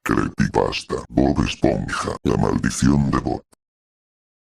Creepypasta, Bob Esponja, la maldición de Bob.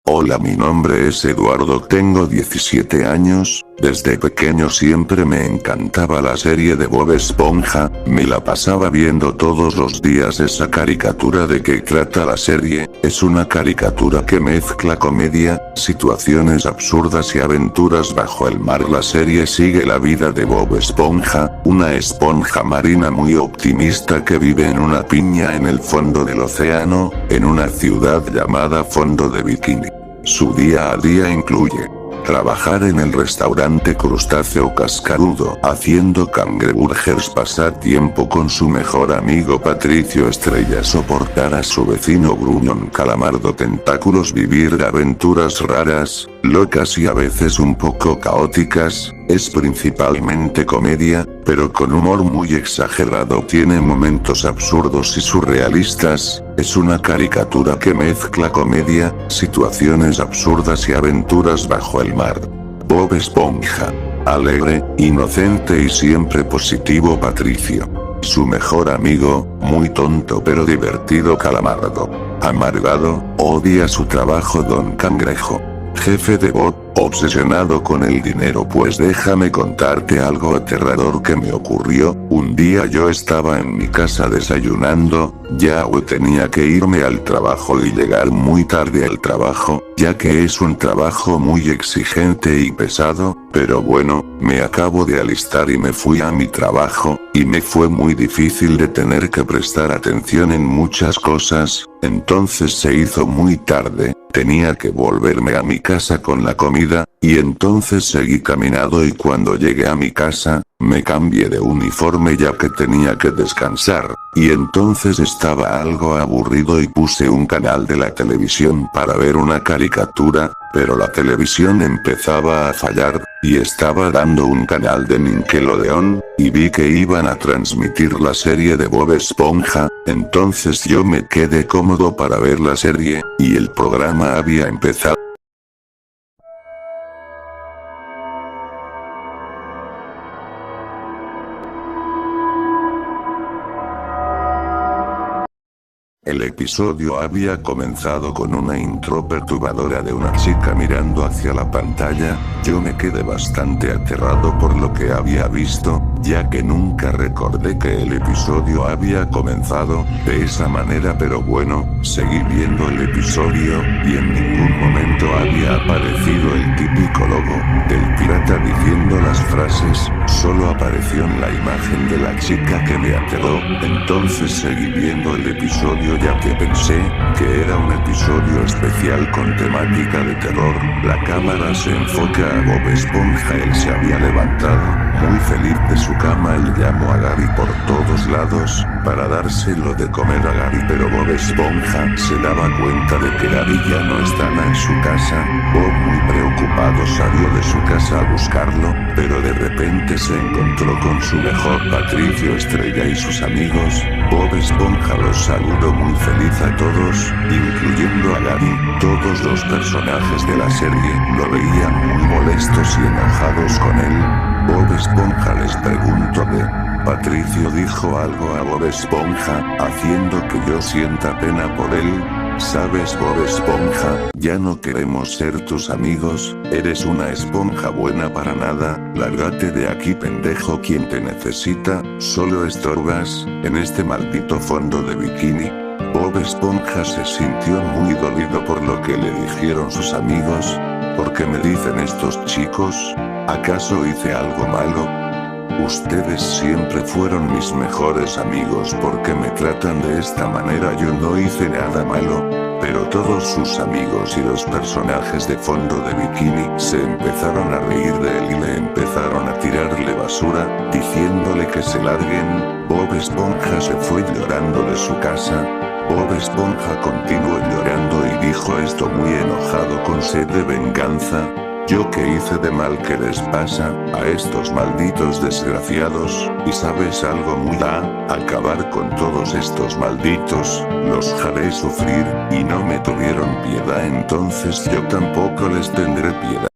Hola, mi nombre es Eduardo, tengo 17 años, desde pequeño siempre me encantaba la serie de Bob Esponja, me la pasaba viendo todos los días esa caricatura. ¿De qué trata la serie? Es una caricatura que mezcla comedia, situaciones absurdas y aventuras bajo el mar. La serie sigue la vida de Bob Esponja, una esponja marina muy optimista que vive en una piña en el fondo del océano, en una ciudad llamada Fondo de Bikini. Su día a día incluye trabajar en el restaurante Crustáceo Cascarudo haciendo cangreburgers, pasar tiempo con su mejor amigo Patricio Estrella, soportar a su vecino Gruñón Calamardo Tentáculos, vivir aventuras raras, locas y a veces un poco caóticas. Es principalmente comedia, pero con humor muy exagerado, tiene momentos absurdos y surrealistas. Es una caricatura que mezcla comedia, situaciones absurdas y aventuras bajo el mar. Bob Esponja. Alegre, inocente y siempre positivo Patricio. Su mejor amigo, muy tonto pero divertido Calamardo. Amargado, odia su trabajo Don Cangrejo. Jefe de Bob, obsesionado con el dinero. Pues déjame contarte algo aterrador que me ocurrió. Un día yo estaba en mi casa desayunando, ya tenía que irme al trabajo y llegar muy tarde al trabajo, ya que es un trabajo muy exigente y pesado, pero bueno, me acabo de alistar y me fui a mi trabajo, y me fue muy difícil de tener que prestar atención en muchas cosas, entonces se hizo muy tarde, tenía que volverme a mi casa con la comida, y entonces seguí caminando y cuando llegué a mi casa, me cambié de uniforme ya que tenía que descansar, y entonces estaba algo aburrido y puse un canal de la televisión para ver una caricatura, pero la televisión empezaba a fallar, y estaba dando un canal de Nickelodeon, y vi que iban a transmitir la serie de Bob Esponja, entonces yo me quedé cómodo para ver la serie, y el programa había empezado. El episodio había comenzado con una intro perturbadora de una chica mirando hacia la pantalla. Yo me quedé bastante aterrado por lo que había visto, ya que nunca recordé que el episodio había comenzado de esa manera, pero bueno, seguí viendo el episodio, y en ningún momento había aparecido el típico logo del pirata diciendo las frases, solo apareció en la imagen de la chica que me aterró. Entonces seguí viendo el episodio ya que pensé que era un episodio especial con temática de terror. La cámara se enfoca a Bob Esponja, él se había levantado, muy feliz de su cama, y llamó a Gary por todos lados, para dárselo de comer a Gary, pero Bob Esponja se daba cuenta de que Gary ya no estaba en su casa. Bob, muy preocupado, salió de su casa a buscarlo, pero de repente se encontró con su mejor Patricio Estrella y sus amigos. Bob Esponja los saludó muy feliz a todos, incluyendo a Gary. Todos los personajes de la serie lo veían muy molestos y enojados con él. Bob Esponja les preguntó de Patricio dijo algo a Bob Esponja, haciendo que yo sienta pena por él. ¿Sabes, Bob Esponja? Ya no queremos ser tus amigos, eres una esponja buena para nada, lárgate de aquí, pendejo, quien te necesita, solo estorbas, en este maldito fondo de bikini. Bob Esponja se sintió muy dolido por lo que le dijeron sus amigos. ¿Por qué me dicen estos chicos? ¿Acaso hice algo malo? Ustedes siempre fueron mis mejores amigos, ¿por qué me tratan de esta manera? Yo no hice nada malo. Pero todos sus amigos y los personajes de Fondo de Bikini se empezaron a reír de él y le empezaron a tirar tirarle basura, diciéndole que se larguen. Bob Esponja se fue llorando de su casa. Bob Esponja continuó llorando y dijo esto muy enojado con sed de venganza. ¿Yo qué hice de mal que les pasa a estos malditos desgraciados? ¿Y sabes algo muy acabar con todos estos malditos, los haré sufrir, y no me tuvieron piedad, entonces yo tampoco les tendré piedad.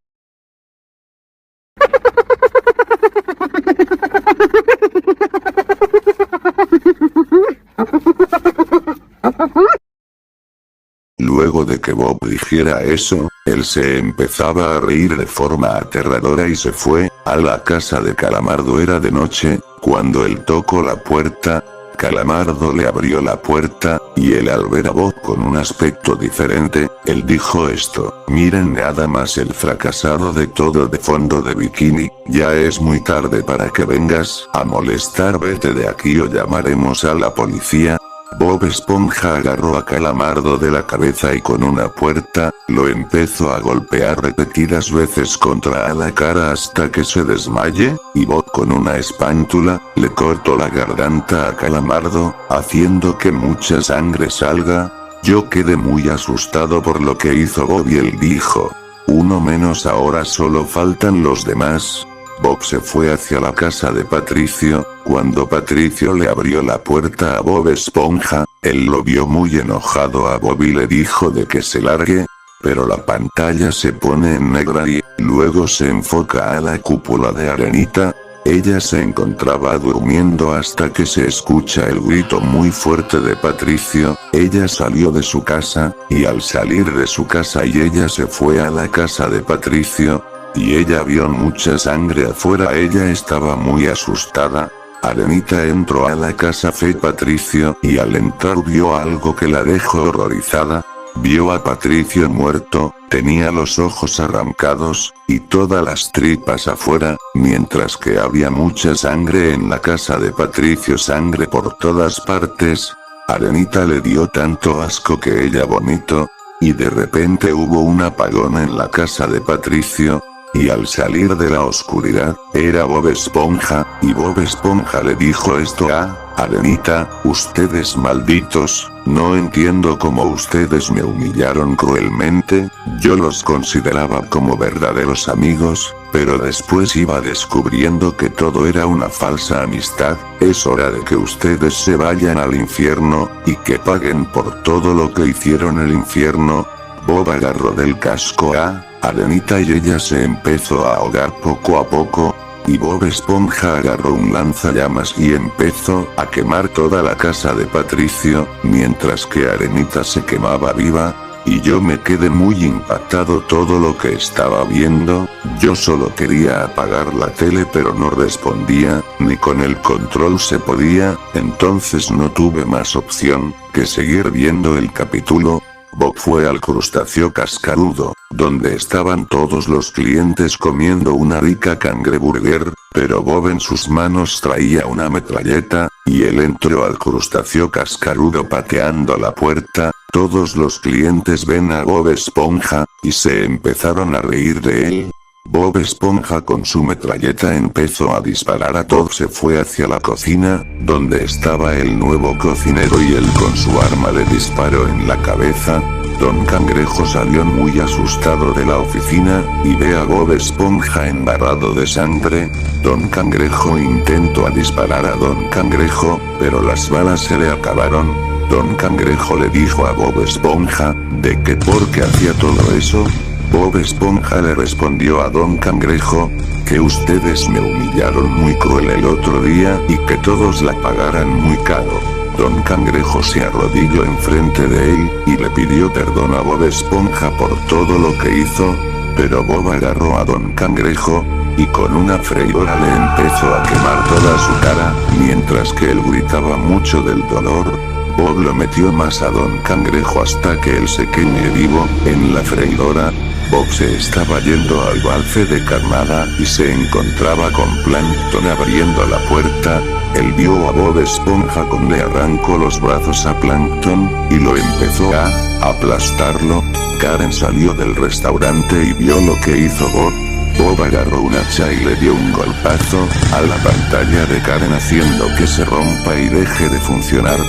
Luego de que Bob dijera eso, él se empezaba a reír de forma aterradora y se fue a la casa de Calamardo. Era de noche, cuando él tocó la puerta. Calamardo le abrió la puerta, y él al ver a Bob con un aspecto diferente, él dijo esto: miren nada más el fracasado de todo de fondo de bikini, ya es muy tarde para que vengas a molestar, vete de aquí o llamaremos a la policía. Bob Esponja agarró a Calamardo de la cabeza y con una puerta, lo empezó a golpear repetidas veces contra la cara hasta que se desmaye, y Bob con una espátula, le cortó la garganta a Calamardo, haciendo que mucha sangre salga. Yo quedé muy asustado por lo que hizo Bob y él dijo: uno menos, ahora solo faltan los demás. Bob se fue hacia la casa de Patricio. Cuando Patricio le abrió la puerta a Bob Esponja, él lo vio muy enojado a Bob y le dijo de que se largue, pero la pantalla se pone en negra y luego se enfoca a la cúpula de Arenita. Ella se encontraba durmiendo hasta que se escucha el grito muy fuerte de Patricio. Ella salió de su casa, y al salir de su casa y ella se fue a la casa de Patricio, y ella vio mucha sangre afuera. Ella estaba muy asustada. Arenita entró a la casa de Patricio y al entrar vio algo que la dejó horrorizada. Vio a Patricio muerto, tenía los ojos arrancados, y todas las tripas afuera, mientras que había mucha sangre en la casa de Patricio, sangre por todas partes. Arenita le dio tanto asco que ella vomitó, y de repente hubo un apagón en la casa de Patricio. Y al salir de la oscuridad, era Bob Esponja, y Bob Esponja le dijo esto a Arenita: ustedes malditos, no entiendo cómo ustedes me humillaron cruelmente, yo los consideraba como verdaderos amigos, pero después iba descubriendo que todo era una falsa amistad, es hora de que ustedes se vayan al infierno, y que paguen por todo lo que hicieron el infierno. Bob agarró del casco a Arenita y ella se empezó a ahogar poco a poco, y Bob Esponja agarró un lanzallamas y empezó a quemar toda la casa de Patricio, mientras que Arenita se quemaba viva, y yo me quedé muy impactado todo lo que estaba viendo. Yo solo quería apagar la tele pero no respondía, ni con el control se podía, entonces no tuve más opción que seguir viendo el capítulo. Bob fue al crustáceo cascarudo, donde estaban todos los clientes comiendo una rica cangreburger, pero Bob en sus manos traía una metralleta, y él entró al crustáceo cascarudo pateando la puerta. Todos los clientes ven a Bob Esponja, y se empezaron a reír de él. Bob Esponja con su metralleta empezó a disparar a todos. Se fue hacia la cocina, donde estaba el nuevo cocinero y él con su arma le disparó en la cabeza. Don Cangrejo salió muy asustado de la oficina, y ve a Bob Esponja embarrado de sangre. Don Cangrejo intentó disparar a Don Cangrejo, pero las balas se le acabaron. Don Cangrejo le dijo a Bob Esponja, ¿de qué por qué hacía todo eso? Bob Esponja le respondió a Don Cangrejo, que ustedes me humillaron muy cruel el otro día y que todos la pagaran muy caro. Don Cangrejo se arrodilló enfrente de él, y le pidió perdón a Bob Esponja por todo lo que hizo, pero Bob agarró a Don Cangrejo, y con una freidora le empezó a quemar toda su cara, mientras que él gritaba mucho del dolor. Bob lo metió más a Don Cangrejo hasta que él se queme vivo en la freidora. Bob se estaba yendo al balfe de carnada y se encontraba con Plankton abriendo la puerta. Él vio a Bob Esponja con le arrancó los brazos a Plankton, y lo empezó a aplastarlo. Karen salió del restaurante y vio lo que hizo Bob. Bob agarró un hacha y le dio un golpazo a la pantalla de Karen haciendo que se rompa y deje de funcionar.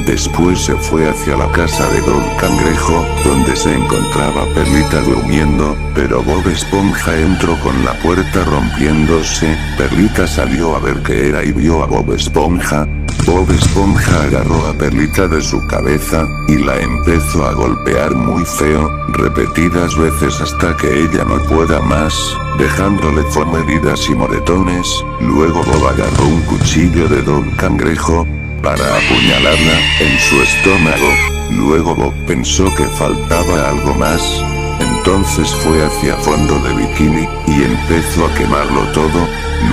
Después se fue hacia la casa de Don Cangrejo, donde se encontraba Perlita durmiendo, pero Bob Esponja entró con la puerta rompiéndose. Perlita salió a ver qué era y vio a Bob Esponja. Bob Esponja agarró a Perlita de su cabeza, y la empezó a golpear muy feo, repetidas veces hasta que ella no pueda más, dejándole con heridas y moretones. Luego Bob agarró un cuchillo de Don Cangrejo, para apuñalarla en su estómago. Luego Bob pensó que faltaba algo más. Entonces fue hacia fondo de bikini, y empezó a quemarlo todo.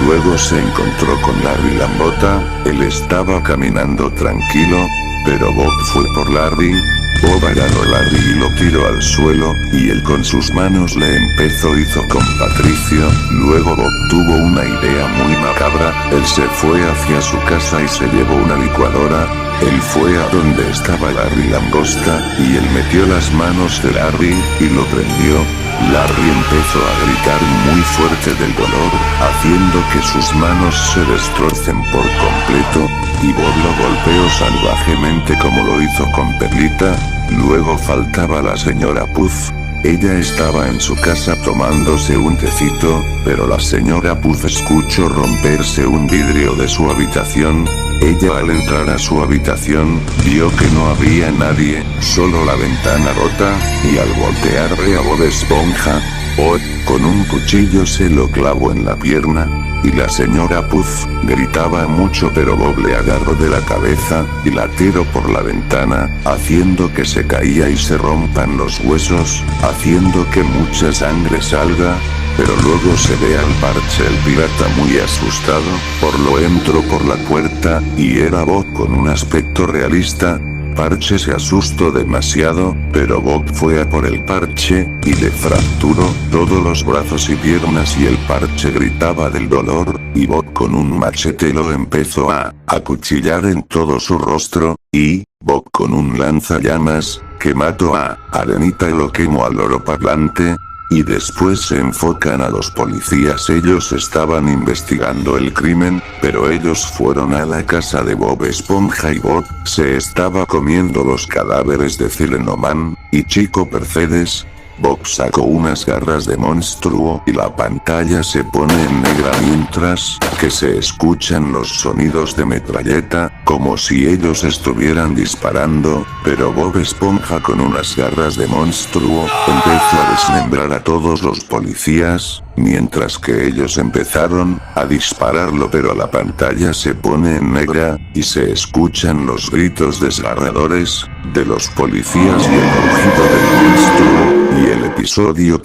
Luego se encontró con Larry Lambota. Él estaba caminando tranquilo, pero Bob fue por Larry. Bob agarró a Larry y lo tiró al suelo, y él con sus manos le hizo con Patricio. Luego Bob tuvo una idea muy macabra. Él se fue hacia su casa y se llevó una licuadora. Él fue a donde estaba Larry Langosta, y él metió las manos de Larry, y lo prendió. Larry empezó a gritar muy fuerte del dolor, haciendo que sus manos se destrocen por completo, y Bob lo golpeó salvajemente como lo hizo con Perlita. Luego faltaba la señora Puff. Ella estaba en su casa tomándose un tecito, pero la señora Puff escuchó romperse un vidrio de su habitación. Ella al entrar a su habitación, vio que no había nadie, solo la ventana rota, y al voltear ve a Bob Esponja. Bob, con un cuchillo se lo clavó en la pierna, y la señora Puff gritaba mucho, pero Bob le agarró de la cabeza, y la tiró por la ventana, haciendo que se caía y se rompan los huesos, haciendo que mucha sangre salga. Pero luego se ve al Parche el pirata muy asustado, por lo entró por la puerta, y era Bob con un aspecto realista. Parche se asustó demasiado, pero Bob fue a por el Parche, y le fracturó todos los brazos y piernas, y el Parche gritaba del dolor, y Bob con un machete lo empezó a acuchillar en todo su rostro, y Bob con un lanzallamas, que mató a Arenita y lo quemó al loro parlante. Y después se enfocan a los policías. Ellos estaban investigando el crimen, pero ellos fueron a la casa de Bob Esponja y Bob se estaba comiendo los cadáveres de Cilenoman y Chico Percedes. Bob sacó unas garras de monstruo y la pantalla se pone en negra mientras que se escuchan los sonidos de metralleta, como si ellos estuvieran disparando, pero Bob Esponja con unas garras de monstruo empezó a desmembrar a todos los policías, mientras que ellos empezaron a dispararlo, pero la pantalla se pone en negra, y se escuchan los gritos desgarradores de los policías y el rugido del monstruo. Y el episodio.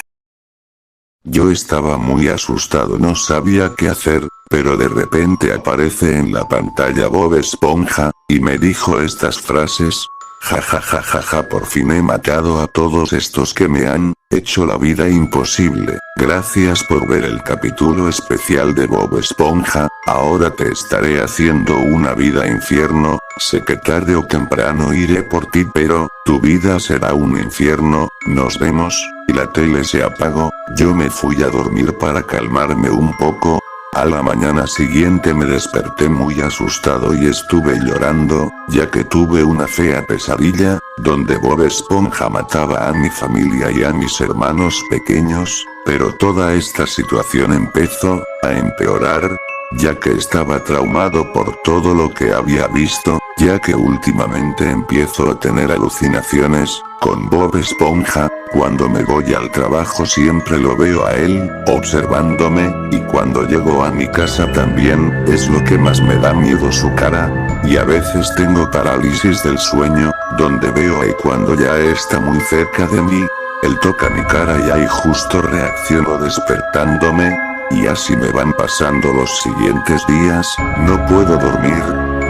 Yo estaba muy asustado, no sabía qué hacer, pero de repente aparece en la pantalla Bob Esponja, y me dijo estas frases. Ja ja ja ja ja, por fin he matado a todos estos que me han hecho la vida imposible. Gracias por ver el capítulo especial de Bob Esponja. Ahora te estaré haciendo una vida infierno. Sé que tarde o temprano iré por ti, pero tu vida será un infierno. Nos vemos. Y la tele se apagó. Yo me fui a dormir para calmarme un poco. A la mañana siguiente me desperté muy asustado y estuve llorando, ya que tuve una fea pesadilla, donde Bob Esponja mataba a mi familia y a mis hermanos pequeños, pero toda esta situación empezó a empeorar, ya que estaba traumado por todo lo que había visto, ya que últimamente empiezo a tener alucinaciones con Bob Esponja. Cuando me voy al trabajo siempre lo veo a él, observándome, y cuando llego a mi casa también, es lo que más me da miedo su cara, y a veces tengo parálisis del sueño, donde veo a él cuando ya está muy cerca de mí, él toca mi cara y ahí justo reacciono despertándome, y así me van pasando los siguientes días. No puedo dormir,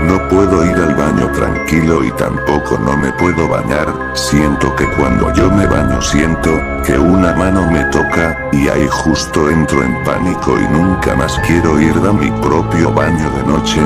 no puedo ir al baño tranquilo y tampoco no me puedo bañar. Siento que cuando yo me baño siento que una mano me toca, y ahí justo entro en pánico y nunca más quiero ir a mi propio baño de noche.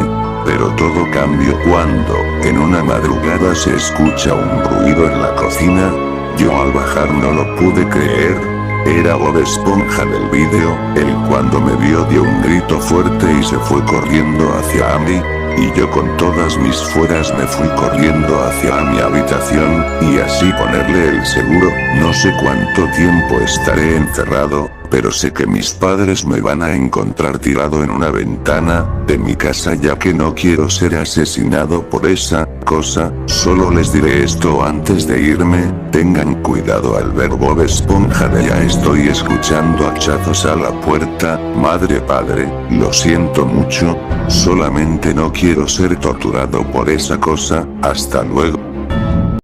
Pero todo cambió cuando, en una madrugada se escucha un ruido en la cocina. Yo al bajar no lo pude creer. Era Bob Esponja del vídeo, él cuando me vio dio un grito fuerte y se fue corriendo hacia mí. Y yo con todas mis fuerzas me fui corriendo hacia mi habitación, y así ponerle el seguro. No sé cuánto tiempo estaré encerrado, pero sé que mis padres me van a encontrar tirado en una ventana de mi casa, ya que no quiero ser asesinado por esa cosa. Solo les diré esto antes de irme, tengan cuidado al ver Bob Esponja de ya estoy escuchando hachazos a la puerta. Madre, padre, lo siento mucho, solamente no quiero ser torturado por esa cosa. Hasta luego.